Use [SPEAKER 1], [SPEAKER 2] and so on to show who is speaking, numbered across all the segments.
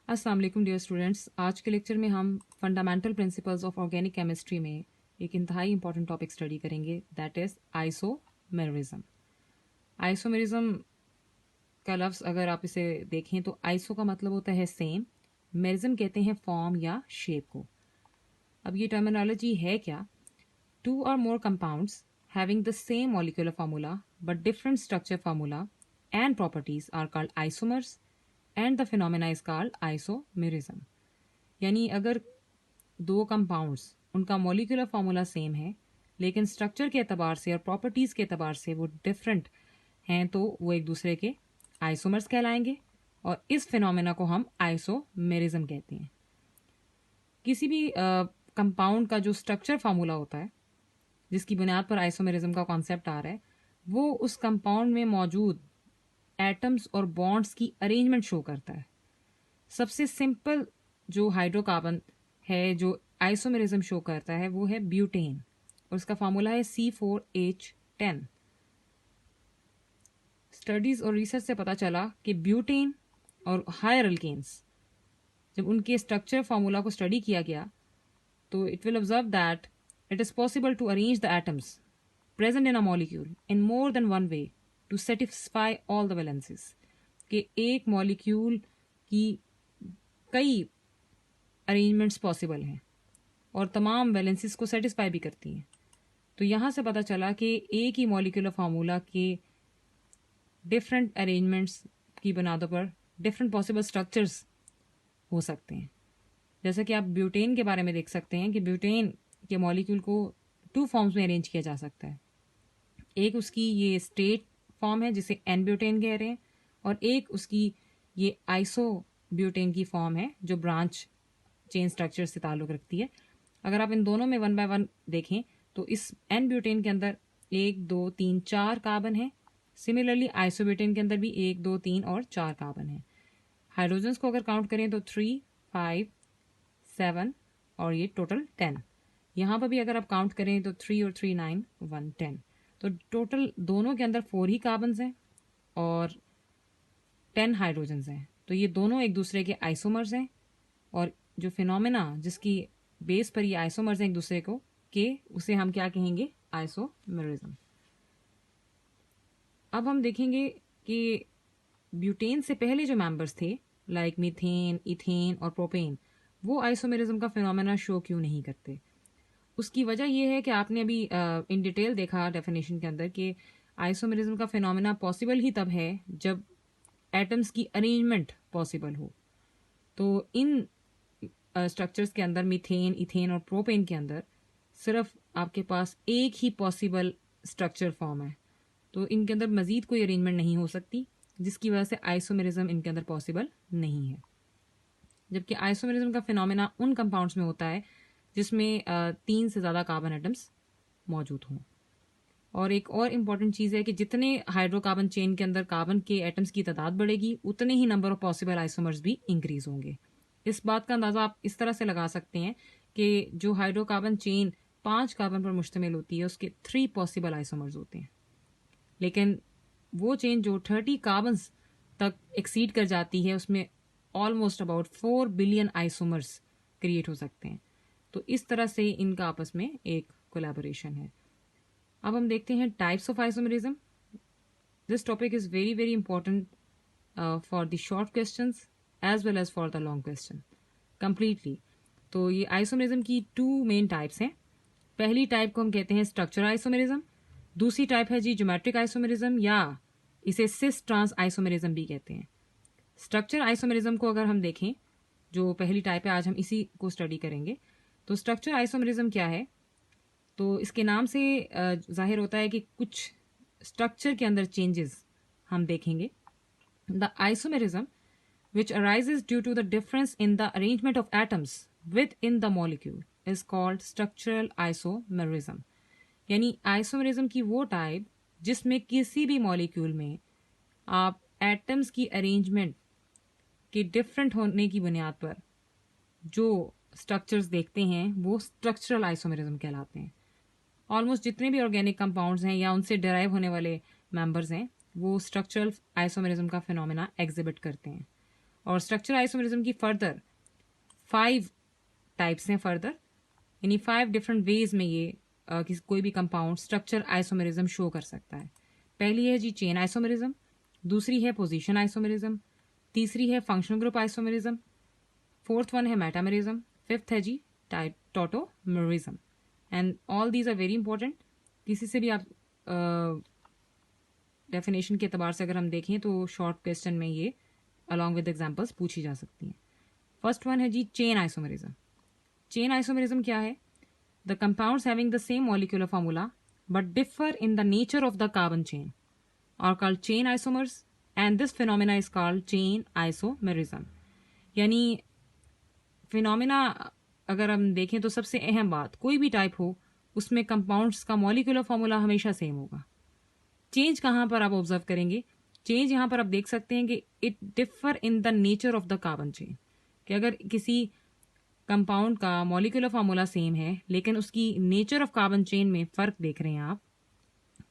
[SPEAKER 1] अस्सलाम वालेकुम dear students. आज के लेक्चर में हम fundamental principles of organic chemistry में एक इंतहाई इंपॉर्टेंट टॉपिक स्टडी करेंगे, दैट इज़ आइसोमेरिज्म। आइसोमेरिज्म का लफ्ज़ अगर आप इसे देखें तो आइसो का मतलब होता है सेम, मेरिज्म कहते हैं फॉर्म या शेप को। अब ये टर्मिनोलॉजी है क्या? टू और मोर compounds having the same molecular formula but different structure formula and properties are called isomers and the phenomena is called isomerism। यानी अगर दो कंपाउंड्स उनका मॉलिक्यूलर फार्मूला सेम है लेकिन स्ट्रक्चर के अतबार से और प्रॉपर्टीज़ के अतबार से वो डिफरेंट हैं तो वो एक दूसरे के आइसोमर्स कहलाएंगे और इस फिनोमेना को हम आइसोमेरिज्म कहते हैं। किसी भी कंपाउंड का जो स्ट्रक्चर फार्मूला होता है जिसकी बुनियाद पर आइसोमेरिज्म का कॉन्सेप्ट आ रहा है वो उस कंपाउंड में मौजूद एटम्स और बॉन्ड्स की अरेंजमेंट शो करता है। सबसे सिंपल जो हाइड्रोकार्बन है जो आइसोमेरिज्म शो करता है वो है ब्यूटेन और उसका फार्मूला है C4H10। स्टडीज और रिसर्च से पता चला कि ब्यूटेन और हायर अल्केन्स जब उनके स्ट्रक्चर फार्मूला को स्टडी किया गया तो it will observe that it is possible to arrange the atoms present in a molecule in more than one way to satisfy all the valences। कि एक molecule की कई अरेंजमेंट्स पॉसिबल हैं और तमाम वैलेंसीज को सेटिस्फाई भी करती हैं। तो यहाँ से पता चला कि एक ही मॉलिक्यूलर फार्मूला के डिफरेंट अरेंजमेंट्स की बुनियादों पर डिफरेंट पॉसिबल स्ट्रक्चर्स हो सकते हैं। जैसे कि आप ब्यूटेन के बारे में देख सकते हैं कि ब्यूटेन के मॉलिक्यूल को टू फॉर्म्स में अरेंज किया जा सकता है। एक उसकी ये स्टेट फॉर्म है जिसे एन ब्यूटेन कह रहे हैं और एक उसकी ये आइसो ब्यूटेन की फॉर्म है जो ब्रांच चेन स्ट्रक्चर से ताल्लुक़ रखती है। अगर आप इन दोनों में वन बाय वन देखें तो इस एन ब्यूटेन के अंदर 1 2 3 4 कार्बन है। सिमिलरली आइसो ब्यूटेन के अंदर भी 1 2 3 और 4 कार्बन है। हाइड्रोजन्स को अगर काउंट करें तो 3 5 7 और ये टोटल 10। यहाँ पर भी अगर आप काउंट करें तो 3 और 3 9 1 10। तो टोटल दोनों के अंदर 4 ही कार्बन्स हैं और 10 हाइड्रोजन्स हैं। तो ये दोनों एक दूसरे के आइसोमर्स हैं और जो फिनोमेना जिसकी बेस पर ये आइसोमर्स हैं एक दूसरे को के उसे हम क्या कहेंगे? आइसोमेरिज्म। अब हम देखेंगे कि ब्यूटेन से पहले जो मेंबर्स थे लाइक मीथेन, इथेन और प्रोपेन वो आइसोमेरिज्म का फिनोमेना शो क्यों नहीं करते? उसकी वजह यह है कि आपने अभी इन डिटेल देखा डेफिनेशन के अंदर कि आइसोमेरिज्म का फिनोमेना पॉसिबल ही तब है जब एटम्स की अरेंजमेंट पॉसिबल हो। तो इन स्ट्रक्चर्स के अंदर मीथेन, इथेन और प्रोपेन के अंदर सिर्फ आपके पास एक ही पॉसिबल स्ट्रक्चर फॉर्म है तो इनके अंदर मज़ीद कोई अरेंजमेंट नहीं हो सकती जिसकी वजह से आइसोमेरिज्म इनके अंदर पॉसिबल नहीं है। जबकि आइसोमेरिज्म का फिनोमेना उन कंपाउंड्स में होता है जिसमें 3 से ज़्यादा कार्बन एटम्स मौजूद हों। और एक और इम्पॉर्टेंट चीज़ है कि जितने हाइड्रोकार्बन चेन के अंदर कार्बन के एटम्स की तादाद बढ़ेगी उतने ही नंबर ऑफ पॉसिबल आइसोमर्स भी इंक्रीज होंगे। इस बात का अंदाज़ा आप इस तरह से लगा सकते हैं कि जो हाइड्रोकार्बन चेन 5 कार्बन पर मुश्तमिल होती है उसके 3 पॉसिबल आइसोमर्स होते हैं, लेकिन वो चेन जो 30 कार्बन्स तक एक्सीड कर जाती है उसमें almost about 4 billion isomers create हो सकते हैं। तो इस तरह से इनका आपस में एक कोलैबोरेशन है। अब हम देखते हैं types of isomerism. This topic is very very important for the short questions as well as for the long question completely. तो ये आइसोमेरिज्म की 2 मेन टाइप्स हैं। पहली टाइप को हम कहते हैं स्ट्रक्चर आइसोमेरिज्म, दूसरी टाइप है जी ज्योमेट्रिक आइसोमेरिज्म या इसे सिस ट्रांस आइसोमेरिज्म भी कहते हैं। स्ट्रक्चर आइसोमेरिज्म को अगर हम देखें जो पहली टाइप है, आज हम इसी को स्टडी करेंगे। तो स्ट्रक्चर आइसोमेरिज्म क्या है? तो इसके नाम से जाहिर होता है कि कुछ स्ट्रक्चर के अंदर चेंजेस हम देखेंगे। The isomerism which arises due to the difference in the arrangement of atoms within the molecule is called structural isomerism। यानी आइसोमेरिज्म की वो टाइप जिसमें किसी भी मॉलिक्यूल में आप एटम्स की अरेंजमेंट के डिफरेंट होने की बुनियाद पर जो स्ट्रक्चर्स देखते हैं वो स्ट्रक्चरल आइसोमेरिज्म कहलाते हैं। ऑलमोस्ट जितने भी ऑर्गेनिक कंपाउंड्स हैं या उनसे डिराइव होने वाले मेंबर्स हैं वो स्ट्रक्चरल आइसोमेरिज्म का फिनोमेना एग्जिबिट करते हैं। और स्ट्रक्चर आइसोमेरिज्म की फर्दर 5 टाइप्स हैं फर्दर, यानी 5 डिफरेंट वेज में ये कोई भी कंपाउंड स्ट्रक्चर आइसोमेरिज्म शो कर सकता है। पहली है जी चेन आइसोमेरिज्म, दूसरी है पोजीशन आइसोमेरिज्म, तीसरी है functional group isomerism, fourth one है मेटामेरिज्म, फिफ्थ है जी tautomerism. And all these are very important. किसी से भी आप डेफिनेशन के अतबार से अगर हम देखें तो शॉर्ट क्वेश्चन में ये अलॉन्ग विद एग्जांपल्स पूछी जा सकती हैं। फर्स्ट वन है जी चेन आइसोमेरिज्म। चेन आइसोमेरिज्म क्या है? The compounds having the same molecular formula but differ in the nature of the carbon chain are called chain isomers and this phenomena is called chain isomerism. यानी phenomena अगर हम देखें तो सबसे अहम बात, कोई भी टाइप हो उसमें कंपाउंड्स का मॉलिक्यूलर फार्मूला हमेशा सेम होगा। चेंज कहाँ पर आप ऑब्जर्व करेंगे? चेंज यहाँ पर आप देख सकते हैं कि it differ in the nature of the carbon chain, कि अगर किसी कंपाउंड का मॉलिक्यूलर फार्मूला सेम है लेकिन उसकी नेचर ऑफ कार्बन चेन में फ़र्क देख रहे हैं आप,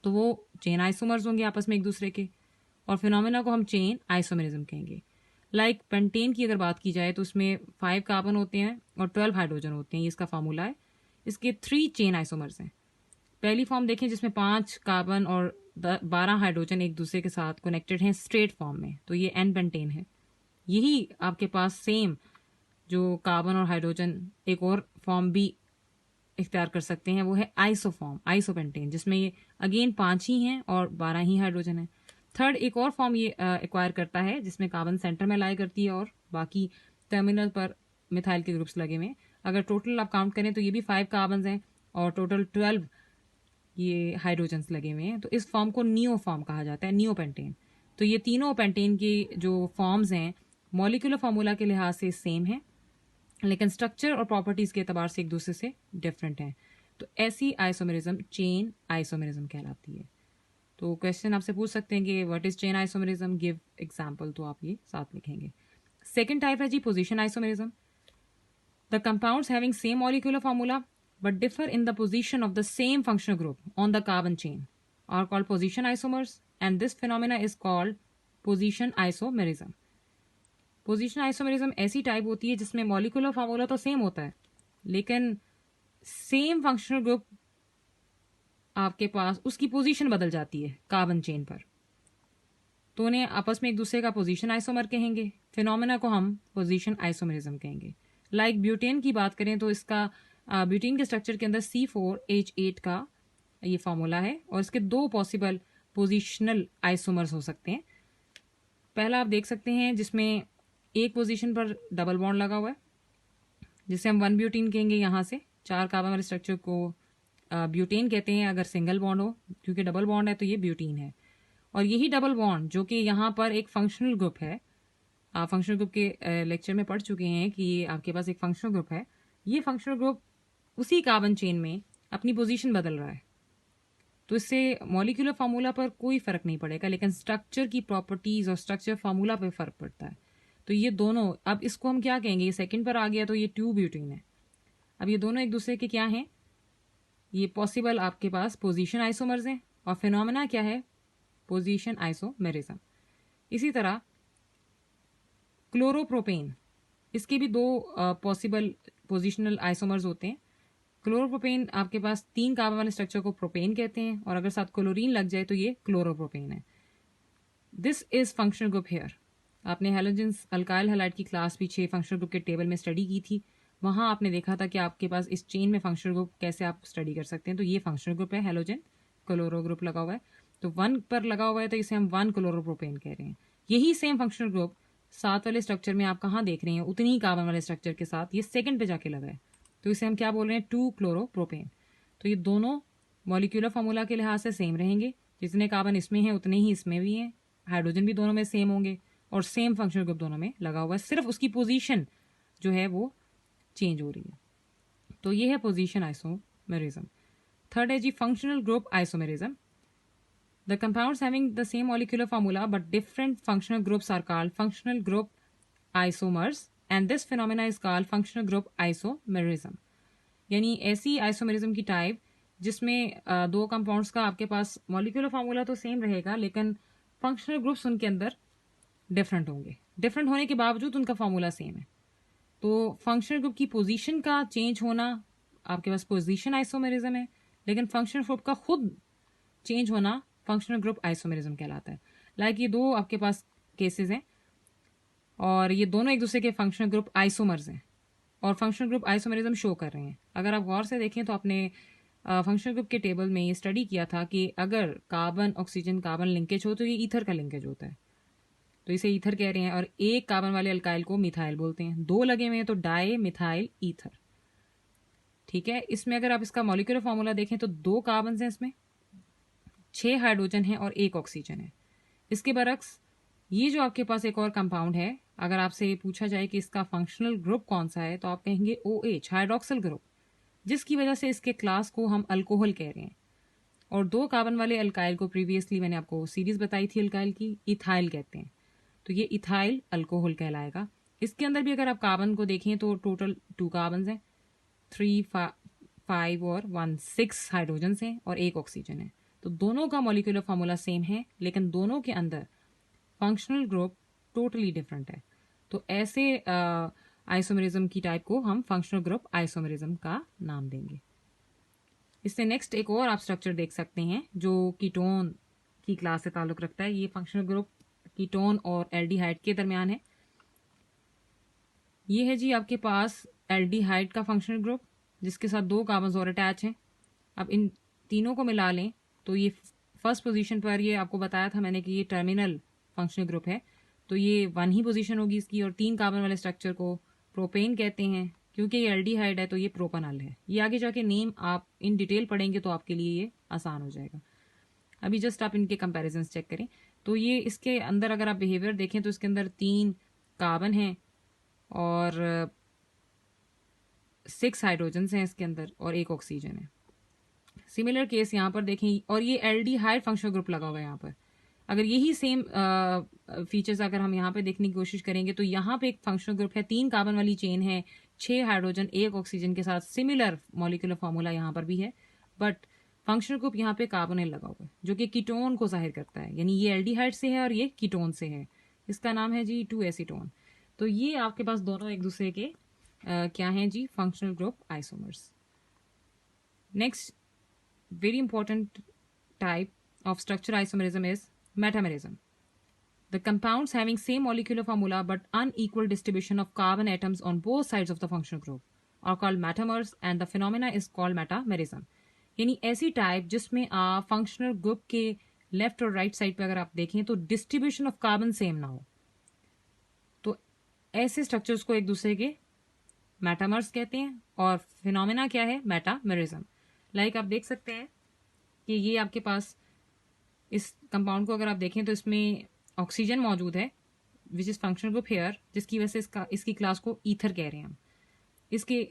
[SPEAKER 1] तो वो चेन आइसोमर्स होंगे आपस में एक दूसरे के, और फिनोमेना को हम चेन आइसोमेरिज्म कहेंगे। लाइक पेंटेन की अगर बात की जाए तो उसमें 5 कार्बन होते हैं और 12 हाइड्रोजन होते हैं, ये इसका फार्मूला है। इसके 3 चेन आइसोमर्स हैं। पहली फॉर्म देखें जिसमें 5 कार्बन और 12 हाइड्रोजन एक दूसरे के साथ कनेक्टेड हैं स्ट्रेट फॉर्म में, तो ये एन पेंटेन है। यही आपके पास सेम जो कार्बन और हाइड्रोजन एक और फॉर्म भी इख्तियार कर सकते हैं, वो है आइसोफॉर्म, आइसोपेंटेन, जिसमें ये अगेन 5 ही हैं और 12 ही हाइड्रोजन है। थर्ड एक और फॉर्म ये एक्वायर करता है जिसमें कार्बन सेंटर में लाई करती है और बाकी टर्मिनल पर मिथाइल के ग्रुप्स लगे हुए हैं। अगर टोटल आप काउंट करें तो ये भी 5 कार्बन हैं और टोटल 12 ये हाइड्रोजन्स लगे हुए हैं। तो इस फॉर्म को नियो फॉर्म कहा जाता है, नियो पेंटेन। तो ये तीनों पेंटेन की जो फॉर्म्स हैं मॉलिक्यूलर फार्मूला के लिहाज से सेम है लेकिन स्ट्रक्चर और प्रॉपर्टीज के एतबार से एक दूसरे से डिफरेंट हैं। तो ऐसी आइसोमेरिज्म चेन आइसोमेरिज्म कहलाती है। तो क्वेश्चन आपसे पूछ सकते हैं कि what is chain isomerism, give example, तो आप ये साथ लिखेंगे। सेकंड टाइप है जी position isomerism. The compounds having same molecular formula but differ in the position of the same functional group on the carbon chain are called position isomers and this phenomena is called position isomerism. Position isomerism ऐसी type होती है जिसमें molecular formula तो same होता है लेकिन same functional group आपके पास उसकी पोजीशन बदल जाती है कार्बन चेन पर, तो उन्हें आपस में एक दूसरे का पोजीशन आइसोमर कहेंगे। फिनोमेना को हम पोजीशन आइसोमेरिज्म कहेंगे। लाइक ब्यूटेन की बात करें तो इसका ब्यूटीन के स्ट्रक्चर के अंदर C4H8 का ये फार्मूला है और इसके 2 पॉसिबल पोजिशनल आइसोमर्स हो सकते हैं। पहला आप देख सकते हैं जिसमें एक पोजीशन पर डबल बॉन्ड लगा हुआ है जिसे हम 1 ब्यूटीन कहेंगे। यहाँ से 4 कार्बन वाले स्ट्रक्चर को ब्यूटेन कहते हैं अगर सिंगल बॉन्ड हो, क्योंकि डबल बॉन्ड है तो ये ब्यूटीन है। और यही डबल बॉन्ड जो कि यहाँ पर एक फंक्शनल ग्रुप है, आप फंक्शनल ग्रुप के लेक्चर में पढ़ चुके हैं कि आपके पास एक फंक्शनल ग्रुप है। ये फंक्शनल ग्रुप उसी कार्बन चेन में अपनी पोजीशन बदल रहा है, तो इससे मॉलिक्यूलर फार्मूला पर कोई फर्क नहीं पड़ेगा लेकिन स्ट्रक्चर की प्रॉपर्टीज और स्ट्रक्चर फार्मूला पर फर्क पड़ता है। तो ये दोनों, अब इसको हम क्या कहेंगे, ये सेकंड पर आ गया तो ये 2 ब्यूटीन है। अब ये दोनों एक दूसरे के क्या हैं, ये पॉसिबल आपके पास पोजीशन आइसोमर्स हैं और फिनोमेना क्या है, पोजीशन आइसोमेरिज्म। इसी तरह क्लोरोप्रोपेन, इसके भी 2 पॉसिबल पोजिशनल आइसोमर्स होते हैं। क्लोरोप्रोपेन आपके पास 3 कार्बन वाले स्ट्रक्चर को प्रोपेन कहते हैं और अगर साथ क्लोरीन लग जाए तो ये क्लोरोप्रोपेन है। This is functional group here. आपने हैलोजेंस अल्काइल हैलाइड की क्लास पीछे फंक्शनल ग्रुप के टेबल में स्टडी की थी, वहां आपने देखा था कि आपके पास इस चेन में फंक्शनल ग्रुप कैसे आप स्टडी कर सकते हैं। तो ये फंक्शनल ग्रुप है, हैलोजन क्लोरो ग्रुप लगा हुआ है, तो 1 पर लगा हुआ है तो इसे हम 1 क्लोरोप्रोपेन कह रहे हैं। यही सेम फंक्शनल ग्रुप 7 वाले स्ट्रक्चर में आप कहाँ देख रहे हैं, उतनी ही कार्बन वाले स्ट्रक्चर के साथ ये सेकंड पे जाके लगा है, तो इसे हम क्या बोल रहे हैं, 2 क्लोरोप्रोपेन। तो ये दोनों मॉलिक्यूलर फार्मूला के लिहाज से सेम रहेंगे, जितने कार्बन इसमें हैं उतने ही इसमें भी हैं, हाइड्रोजन भी दोनों में सेम होंगे और सेम फंक्शनल ग्रुप दोनों में लगा हुआ है, सिर्फ उसकी पोजीशन जो है वो चेंज हो रही है। तो ये है पोजीशन आइसोमेरिज्म। थर्ड है जी functional group isomerism. The compounds having the same molecular formula but different functional groups are called functional group isomers and this phenomena is called functional group isomerism. यानी ऐसी आइसोमेरिज्म की type जिसमें 2 compounds का आपके पास molecular formula तो same रहेगा लेकिन functional groups उनके अंदर डिफरेंट होंगे। डिफरेंट होने के बावजूद उनका फॉर्मूला सेम है। तो फंक्शनल ग्रुप की पोजीशन का चेंज होना, आपके पास पोजीशन आइसोमेरिज्म है, लेकिन फंक्शनल ग्रुप का खुद चेंज होना फंक्शनल ग्रुप आइसोमेरिज्म कहलाता है। लाइक ये दो आपके पास केसेस हैं और ये दोनों एक दूसरे के फंक्शनल ग्रुप आइसोमर्स हैं और फंक्शनल ग्रुप आइसोमेरिज्म शो कर रहे हैं। अगर आप गौर से देखें तो आपने फंक्शनल ग्रुप के टेबल में ये स्टडी किया था कि अगर कार्बन ऑक्सीजन कार्बन लिंकेज हो तो ये ईथर का लिंकेज होता है, तो इसे ईथर कह रहे हैं। और एक कार्बन वाले अल्काइल को मिथाइल बोलते हैं। दो लगे हुए हैं तो डाई मिथाइल ईथर। ठीक है, इसमें अगर आप इसका मॉलिक्यूलर फॉर्मूला देखें तो दो कार्बन हैं इसमें, 6 हाइड्रोजन है और एक ऑक्सीजन है। इसके बरक्स ये जो आपके पास एक और कंपाउंड है, अगर आपसे पूछा जाए कि इसका फंक्शनल ग्रुप कौन सा है तो आप कहेंगे OH हाइड्रोक्सिल ग्रुप, जिसकी वजह से इसके क्लास को हम अल्कोहल कह रहे हैं। और दो कार्बन वाले अल्काइल को प्रीवियसली मैंने आपको सीरीज बताई थी अल्काइल की, इथाइल कहते हैं। तो ये इथाइल अल्कोहल कहलाएगा। इसके अंदर भी अगर आप कार्बन को देखें तो टोटल 2 कार्बन हैं, 3 5 और 1 6 हाइड्रोजन हैं और एक ऑक्सीजन है। तो दोनों का मॉलिक्यूलर फार्मूला सेम है, लेकिन दोनों के अंदर फंक्शनल ग्रुप टोटली डिफरेंट है। तो ऐसे आइसोमेरिज्म की टाइप को हम फंक्शनल ग्रुप आइसोमेरिज्म का नाम देंगे। इससे नेक्स्ट एक और आप स्ट्रक्चर देख सकते हैं जो कीटोन की क्लास से ताल्लुक रखता है। ये फंक्शनल ग्रुप कीटोन और एल्डिहाइड के दरमियान है। ये है जी आपके पास एल्डिहाइड का फंक्शनल ग्रुप जिसके साथ 2 कार्बन और अटैच हैं। अब इन तीनों को मिला लें तो ये फर्स्ट पोजीशन पर, ये आपको बताया था मैंने कि ये टर्मिनल फंक्शनल ग्रुप है, तो ये 1 ही पोजीशन होगी इसकी। और 3 कार्बन वाले स्ट्रक्चर को प्रोपेन कहते हैं। क्योंकि ये एल्डिहाइड है तो ये प्रोपेनॉल है। ये आगे जाके नेम आप इन डिटेल पढ़ेंगे तो आपके लिए ये आसान हो जाएगा। अभी जस्ट आप इनके कंपैरिजन चेक करें। तो ये इसके अंदर अगर आप बिहेवियर देखें तो इसके अंदर 3 कार्बन हैं और 6 हाइड्रोजन हैं इसके अंदर और एक ऑक्सीजन है। सिमिलर केस यहाँ पर देखें, और ये एल्डिहाइड फंक्शनल ग्रुप लगा हुआ है यहाँ पर। अगर यही सेम फीचर्स अगर हम यहाँ पे देखने की कोशिश करेंगे तो यहाँ पे एक फंक्शनल ग्रुप है, 3 कार्बन वाली चेन है, 6 हाइड्रोजन एक ऑक्सीजन के साथ। सिमिलर मॉलिक्यूलर फॉर्मूला यहाँ पर भी है, बट फंक्शनल ग्रुप यहाँ पे कार्बोनिल लगा हुआ है जो कि कीटोन को जाहिर करता है। यानी ये एल्डिहाइड से है और ये कीटोन से है। इसका नाम है जी 2 एसीटोन। तो ये आपके पास दोनों एक दूसरे के क्या हैं जी, functional group isomers. Next very important type of structure isomerism is metamerism. The compounds having same molecular formula but unequal distribution of carbon atoms on both sides of the functional group are called metamers and the phenomena is called metamerism. यानी ऐसी type जिसमें आप functional group के left और right side पे अगर आप देखें तो डिस्ट्रीब्यूशन ऑफ कार्बन सेम ना हो, तो ऐसे स्ट्रक्चर्स को एक दूसरे के मेटामर्स कहते हैं। और फिनोमेना क्या है, मेटामेरिज्म। लाइक आप देख सकते हैं कि ये आपके पास इस कंपाउंड को अगर आप देखें तो इसमें ऑक्सीजन मौजूद है which is functional group here, जिसकी वजह से इसकी क्लास को ईथर कह रहे हैं हम। इसके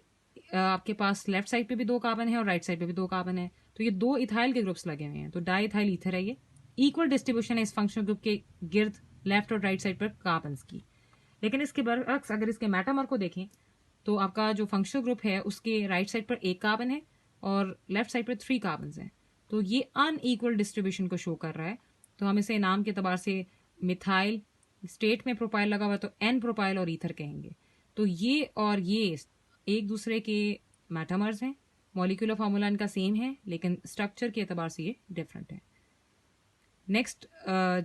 [SPEAKER 1] आपके पास लेफ्ट साइड पे भी 2 कार्बन है और राइट साइड पे भी 2 कार्बन है, तो ये 2 इथाइल के ग्रुप्स लगे हुए हैं, तो डाई इथाइल ईथर है। ये इक्वल डिस्ट्रीब्यूशन है इस फंक्शनल ग्रुप के गिर्द लेफ्ट और राइट साइड पर कार्बन की। लेकिन इसके बरअक्स अगर इसके मेटामर को देखें तो आपका जो फंक्शनल ग्रुप है उसके राइट साइड पर 1 कार्बन है और लेफ्ट साइड पर 3 कार्बन हैं। तो ये अनइक्वल डिस्ट्रीब्यूशन को शो कर रहा है। तो हम इसे नाम के एतबार से मिथाइल, स्टेट में प्रोपाइल लगा हुआ तो एन प्रोपाइल और ईथर कहेंगे। तो ये और ये एक दूसरे के मेटामर्स हैं, मॉलिक्यूलर फार्मूला इनका सेम है लेकिन स्ट्रक्चर के एतबार से ये डिफरेंट है। नेक्स्ट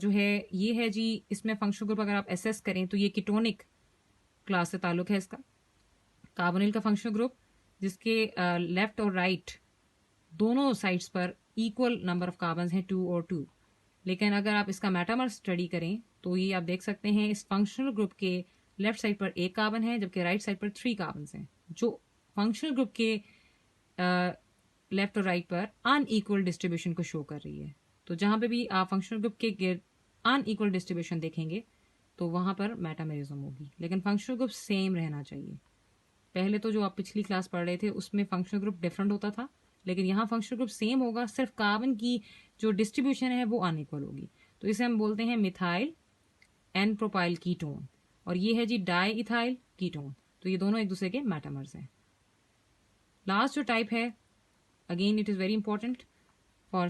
[SPEAKER 1] जो है ये है जी, इसमें फंक्शनल ग्रुप अगर आप एसेस करें तो ये कीटोनिक क्लास से ताल्लुक है इसका। कार्बोनिल का फंक्शनल ग्रुप जिसके लेफ्ट और राइट दोनों साइड्स पर इक्वल नंबर ऑफ कार्बन हैं, 2 और 2। लेकिन अगर आप इसका मेटामर स्टडी करें तो ये आप देख सकते हैं इस फंक्शनल ग्रुप के लेफ्ट साइड पर 1 कार्बन है जबकि राइट साइड पर 3 कार्बन हैं, जो फंक्शनल ग्रुप के लेफ्ट और राइट पर अनइक्वल डिस्ट्रीब्यूशन को शो कर रही है। तो जहां पे भी आप फंक्शनल ग्रुप के अनइक्वल डिस्ट्रीब्यूशन देखेंगे तो वहां पर मेटामेरिज्म होगी, लेकिन फंक्शनल ग्रुप सेम रहना चाहिए। पहले तो जो आप पिछली क्लास पढ़ रहे थे उसमें फंक्शनल ग्रुप डिफरेंट होता था, लेकिन यहाँ फंक्शनल ग्रुप सेम होगा, सिर्फ कार्बन की जो डिस्ट्रीब्यूशन है वो अनइक्वल होगी। तो इसे हम बोलते हैं मिथाइल एन प्रोपाइल कीटोन, और ये है जी डाई इथाइल कीटोन। तो ये दोनों एक दूसरे के मेटामर्स हैं। लास्ट जो टाइप है, again it is very important for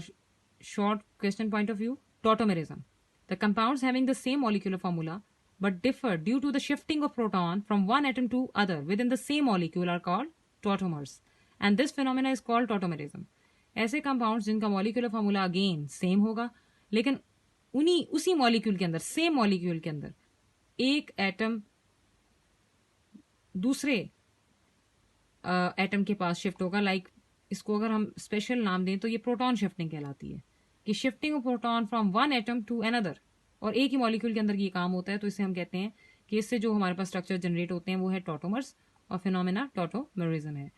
[SPEAKER 1] short question point of view, tautomerism. The compounds having the same molecular formula but differ due to the shifting of proton from one atom to other within the same molecule are called tautomers. And this phenomena is called tautomerism. ऐसे compounds जिनका molecular formula again same होगा, लेकिन उसी molecule के अंदर, same molecule के अंदर एक एटम दूसरे एटम के पास शिफ्ट होगा. लाइक इसको अगर हम स्पेशल नाम दें तो ये प्रोटॉन शिफ्टिंग कहलाती है, कि shifting of proton from one atom to another, और एक ही मॉलिक्यूल के अंदर ये काम होता है. तो इसे हम कहते हैं कि इससे जो हमारे पास स्ट्रक्चर जनरेट होते हैं वो है टॉटोमर्स, और फिनोमेना टॉटोमेरिज्म है.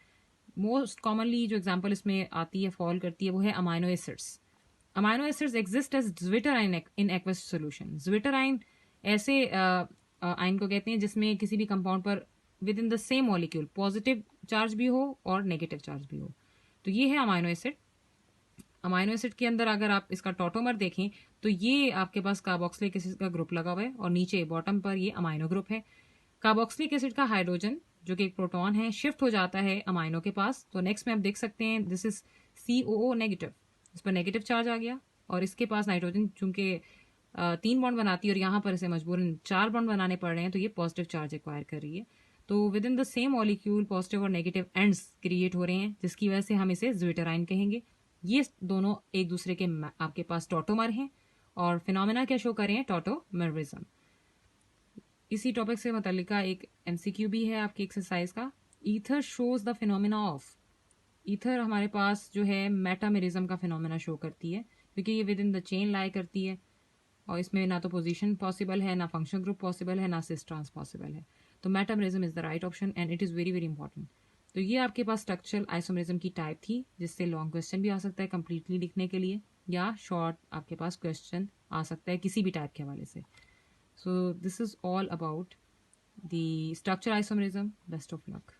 [SPEAKER 1] मोस्ट कॉमनली जो एग्जांपल इसमें आती है, फॉल करती है, वो है amino acids. Amino acids exist as zwitterion in aqueous solution. Zwitterion ऐसे आयन को कहते हैं जिसमें किसी भी कंपाउंड पर with in the same molecule positive charge भी हो और नेगेटिव चार्ज भी हो. तो ये है अमाइनो एसिड. अमाइनो एसिड के अंदर अगर आप इसका टॉटोमर देखें तो ये आपके पास कार्बोक्सिलिक एसिड का ग्रुप लगा हुआ है, और नीचे बॉटम पर ये अमाइनो ग्रुप है. कार्बोक्सिलिक एसिड का हाइड्रोजन जो कि एक प्रोटॉन है शिफ्ट हो जाता है अमाइनो के पास. तो नेक्स्ट में आप देख सकते हैं दिस इज COO नेगेटिव, इस पर नेगेटिव चार्ज आ गया, और इसके पास नाइट्रोजन चूंकि 3 बॉन्ड बनाती है और यहाँ पर इसे मजबूरन 4 बॉन्ड बनाने पड़ रहे हैं, तो ये पॉजिटिव चार्ज एक्वायर कर रही है. तो with in the same molecule positive और नेगेटिव एंड्स क्रिएट हो रहे हैं, जिसकी वजह से हम इसे ज्विटराइन कहेंगे. ये दोनों एक दूसरे के आपके पास टॉटोमर हैं, और फिनोमेना क्या शो कर रहे हैं, टॉटोमेरिज्म. इसी टॉपिक से मुतल्लिका एक MCQ भी है आपकी एक्सरसाइज का. Ether shows the phenomena of. Ether हमारे पास जो है मेटामेरिज्म का फिनोमेना शो करती है, क्योंकि ये विद इन द चेन लाई करती है, और इसमें ना तो पोजीशन पॉसिबल है, ना फंक्शन ग्रुप पॉसिबल है, ना सिस ट्रांस पॉसिबल है. तो metamerism is the right option and it is very very important. तो ये आपके पास स्ट्रक्चरल आइसोमेरिज्म की टाइप थी, जिससे लॉन्ग क्वेश्चन भी आ सकता है कंप्लीटली लिखने के लिए, या शॉर्ट आपके पास क्वेश्चन आ सकता है किसी भी टाइप के हवाले से. So this is all about the structure isomerism. Best of luck.